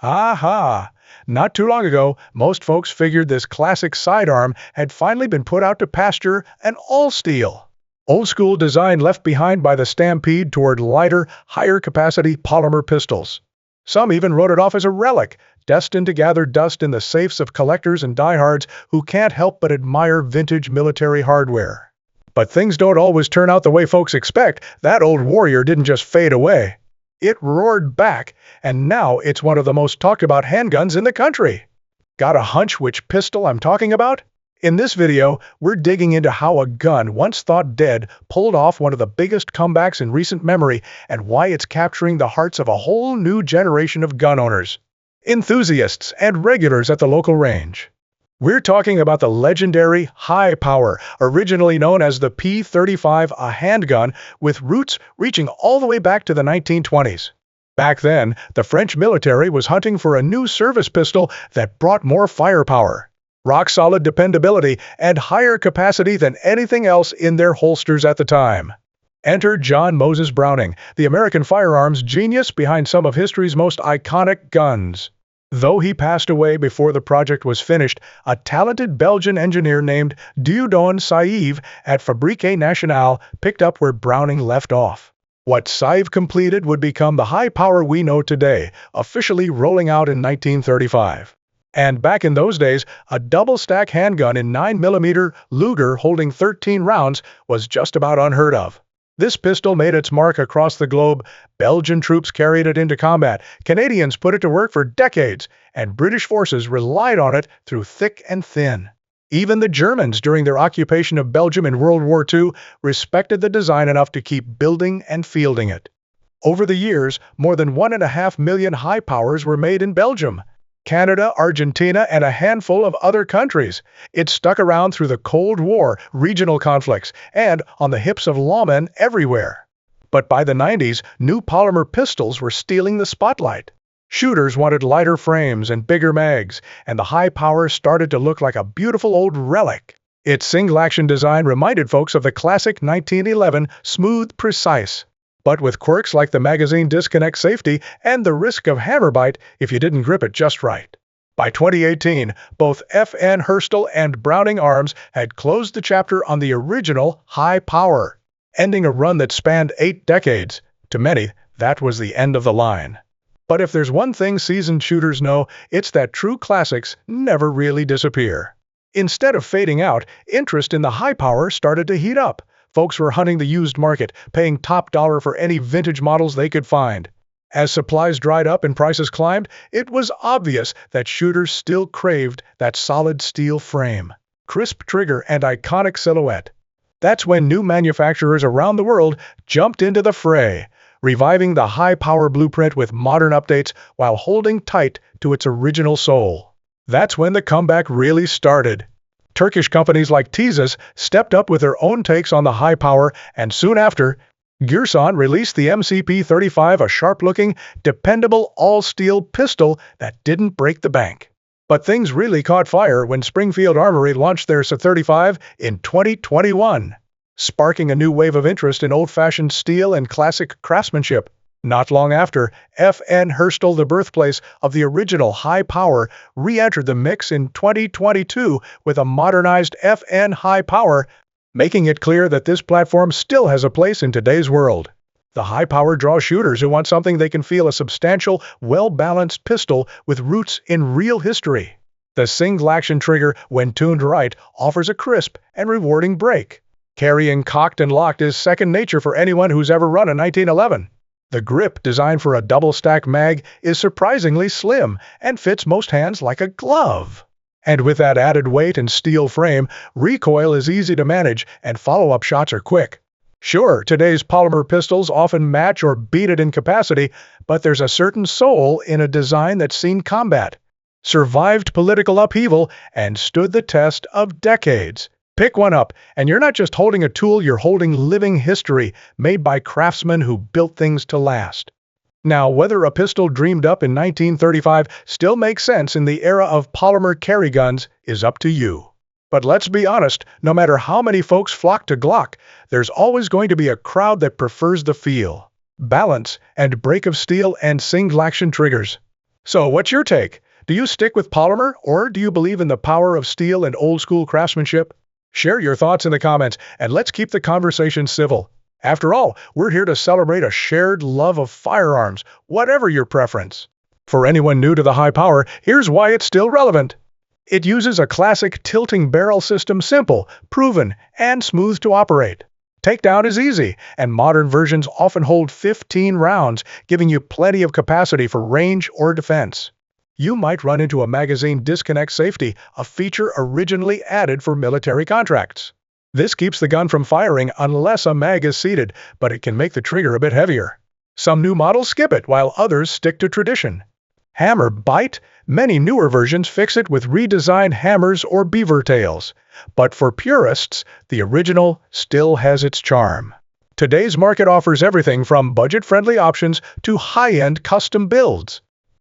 Aha! Not too long ago, most folks figured this classic sidearm had finally been put out to pasture and all steel. Old school design left behind by the stampede toward lighter, higher capacity polymer pistols. Some even wrote it off as a relic, destined to gather dust in the safes of collectors and diehards who can't help but admire vintage military hardware. But things don't always turn out the way folks expect. That old warrior didn't just fade away. It roared back, and now it's one of the most talked about handguns in the country. Got a hunch which pistol I'm talking about? In this video, we're digging into how a gun once thought dead pulled off one of the biggest comebacks in recent memory and why it's capturing the hearts of a whole new generation of gun owners, enthusiasts, and regulars at the local range. We're talking about the legendary High Power, originally known as the P-35, a handgun with roots reaching all the way back to the 1920s. Back then, the French military was hunting for a new service pistol that brought more firepower, rock-solid dependability, and higher capacity than anything else in their holsters at the time. Enter John Moses Browning, the American firearms genius behind some of history's most iconic guns. Though he passed away before the project was finished, a talented Belgian engineer named Dieudonné Saïve at Fabrique Nationale picked up where Browning left off. What Saïve completed would become the High Power we know today, officially rolling out in 1935. And back in those days, a double-stack handgun in 9mm Luger holding 13 rounds was just about unheard of. This pistol made its mark across the globe. Belgian troops carried it into combat, Canadians put it to work for decades, and British forces relied on it through thick and thin. Even the Germans, during their occupation of Belgium in World War II, respected the design enough to keep building and fielding it. Over the years, more than 1.5 million high powers were made in Belgium, Canada, Argentina, and a handful of other countries. It stuck around through the Cold War, regional conflicts, and on the hips of lawmen everywhere. But by the 90s, new polymer pistols were stealing the spotlight. Shooters wanted lighter frames and bigger mags, and the High Power started to look like a beautiful old relic. Its single-action design reminded folks of the classic 1911 smooth, precise, but with quirks like the magazine disconnect safety and the risk of hammer bite if you didn't grip it just right. By 2018, both FN Herstal and Browning Arms had closed the chapter on the original High Power, ending a run that spanned 8 decades. To many, that was the end of the line. But if there's one thing seasoned shooters know, it's that true classics never really disappear. Instead of fading out, interest in the High Power started to heat up. Folks were hunting the used market, paying top dollar for any vintage models they could find. As supplies dried up and prices climbed, it was obvious that shooters still craved that solid steel frame, crisp trigger, and iconic silhouette. That's when new manufacturers around the world jumped into the fray, reviving the High Power blueprint with modern updates while holding tight to its original soul. That's when the comeback really started. Turkish companies like Tizas stepped up with their own takes on the High Power, and soon after, Girsan released the MCP-35, a sharp-looking, dependable all-steel pistol that didn't break the bank. But things really caught fire when Springfield Armory launched their SA-35 in 2021, sparking a new wave of interest in old-fashioned steel and classic craftsmanship. Not long after, FN Herstal, the birthplace of the original High Power, re-entered the mix in 2022 with a modernized FN High Power, making it clear that this platform still has a place in today's world. The High Power draws shooters who want something they can feel: a substantial, well-balanced pistol with roots in real history. The single-action trigger, when tuned right, offers a crisp and rewarding break. Carrying cocked and locked is second nature for anyone who's ever run a 1911. The grip, designed for a double-stack mag, is surprisingly slim and fits most hands like a glove. And with that added weight and steel frame, recoil is easy to manage and follow-up shots are quick. Sure, today's polymer pistols often match or beat it in capacity, but there's a certain soul in a design that's seen combat, survived political upheaval, and stood the test of decades. Pick one up, and you're not just holding a tool, you're holding living history made by craftsmen who built things to last. Now, whether a pistol dreamed up in 1935 still makes sense in the era of polymer carry guns is up to you. But let's be honest, no matter how many folks flock to Glock, there's always going to be a crowd that prefers the feel, balance, and break of steel and single-action triggers. So what's your take? Do you stick with polymer, or do you believe in the power of steel and old-school craftsmanship? Share your thoughts in the comments, and let's keep the conversation civil. After all, we're here to celebrate a shared love of firearms, whatever your preference. For anyone new to the high power, here's why it's still relevant. It uses a classic tilting barrel system, simple, proven, and smooth to operate. Takedown is easy, and modern versions often hold 15 rounds, giving you plenty of capacity for range or defense. You might run into a magazine disconnect safety, a feature originally added for military contracts. This keeps the gun from firing unless a mag is seated, but it can make the trigger a bit heavier. Some new models skip it, while others stick to tradition. Hammer bite? Many newer versions fix it with redesigned hammers or beaver tails. But for purists, the original still has its charm. Today's market offers everything from budget-friendly options to high-end custom builds.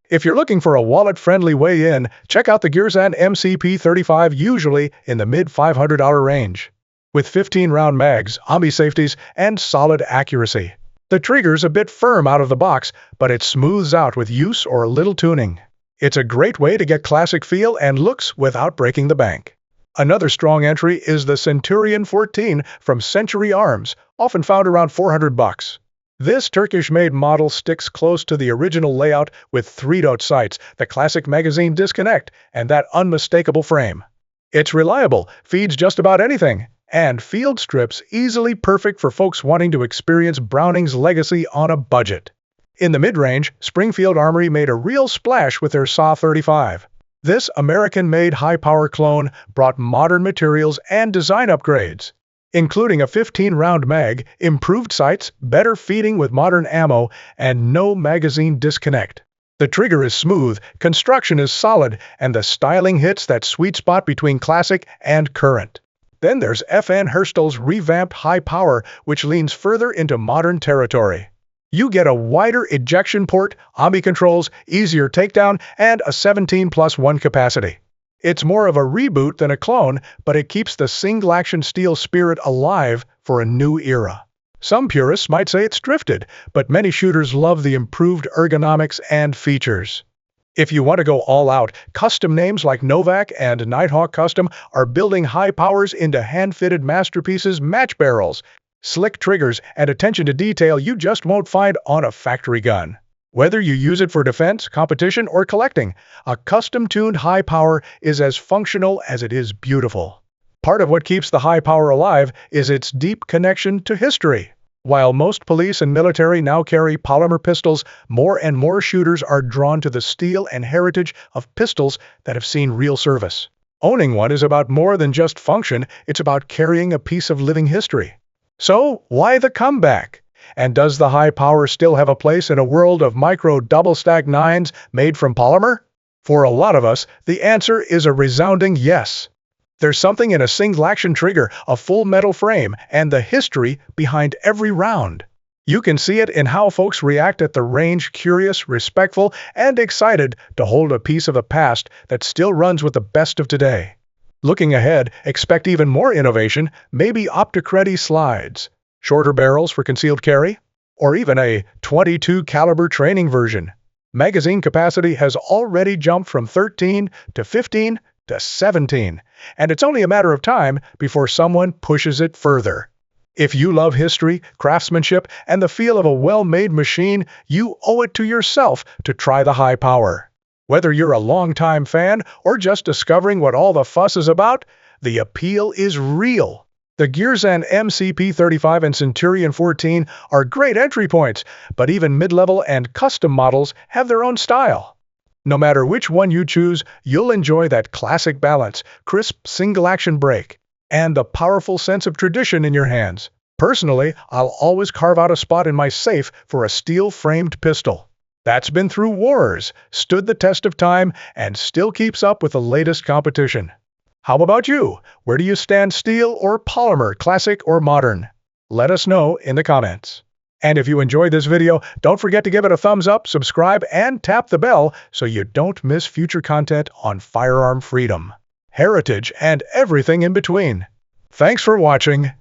If you're looking for a wallet-friendly way in, check out the Girsan MCP-35, usually in the mid-$500 range. With 15-round mags, ambi-safeties, and solid accuracy. The trigger's a bit firm out of the box, but it smooths out with use or a little tuning. It's a great way to get classic feel and looks without breaking the bank. Another strong entry is the Centurion 14 from Century Arms, often found around $400. This Turkish-made model sticks close to the original layout with 3-dot sights, the classic magazine disconnect, and that unmistakable frame. It's reliable, feeds just about anything, and field strips easily perfect for folks wanting to experience Browning's legacy on a budget. In the mid-range, Springfield Armory made a real splash with their SA-35. This American-made high-power clone brought modern materials and design upgrades, including a 15-round mag, improved sights, better feeding with modern ammo, and no magazine disconnect. The trigger is smooth, construction is solid, and the styling hits that sweet spot between classic and current. Then there's FN Herstal's revamped high power, which leans further into modern territory. You get a wider ejection port, ambi controls, easier takedown, and a 17+1 capacity. It's more of a reboot than a clone, but it keeps the single-action steel spirit alive for a new era. Some purists might say it's drifted, but many shooters love the improved ergonomics and features. If you want to go all out, custom names like Novak and Nighthawk Custom are building high powers into hand-fitted masterpieces, match barrels, slick triggers, and attention to detail you just won't find on a factory gun. Whether you use it for defense, competition, or collecting, a custom-tuned high power is as functional as it is beautiful. Part of what keeps the high power alive is its deep connection to history. While most police and military now carry polymer pistols, more and more shooters are drawn to the steel and heritage of pistols that have seen real service. Owning one is about more than just function, it's about carrying a piece of living history. So, why the comeback? And does the high power still have a place in a world of micro double-stack 9s made from polymer? For a lot of us, the answer is a resounding yes. There's something in a single-action trigger, a full metal frame, and the history behind every round. You can see it in how folks react at the range, curious, respectful, and excited to hold a piece of the past that still runs with the best of today. Looking ahead, expect even more innovation, maybe optic-ready slides, shorter barrels for concealed carry, or even a .22 caliber training version. Magazine capacity has already jumped from 13 to 15 to 17, and it's only a matter of time before someone pushes it further. If you love history, craftsmanship, and the feel of a well-made machine, you owe it to yourself to try the high power. Whether you're a longtime fan or just discovering what all the fuss is about, the appeal is real. The Girsan MCP-35 and Centurion 14 are great entry points, but even mid-level and custom models have their own style. No matter which one you choose, you'll enjoy that classic balance, crisp single-action break, and the powerful sense of tradition in your hands. Personally, I'll always carve out a spot in my safe for a steel-framed pistol. That's been through wars, stood the test of time, and still keeps up with the latest competition. How about you? Where do you stand, steel or polymer, classic or modern? Let us know in the comments. And if you enjoyed this video, don't forget to give it a thumbs up, subscribe, and tap the bell so you don't miss future content on firearm freedom, heritage, and everything in between. Thanks for watching.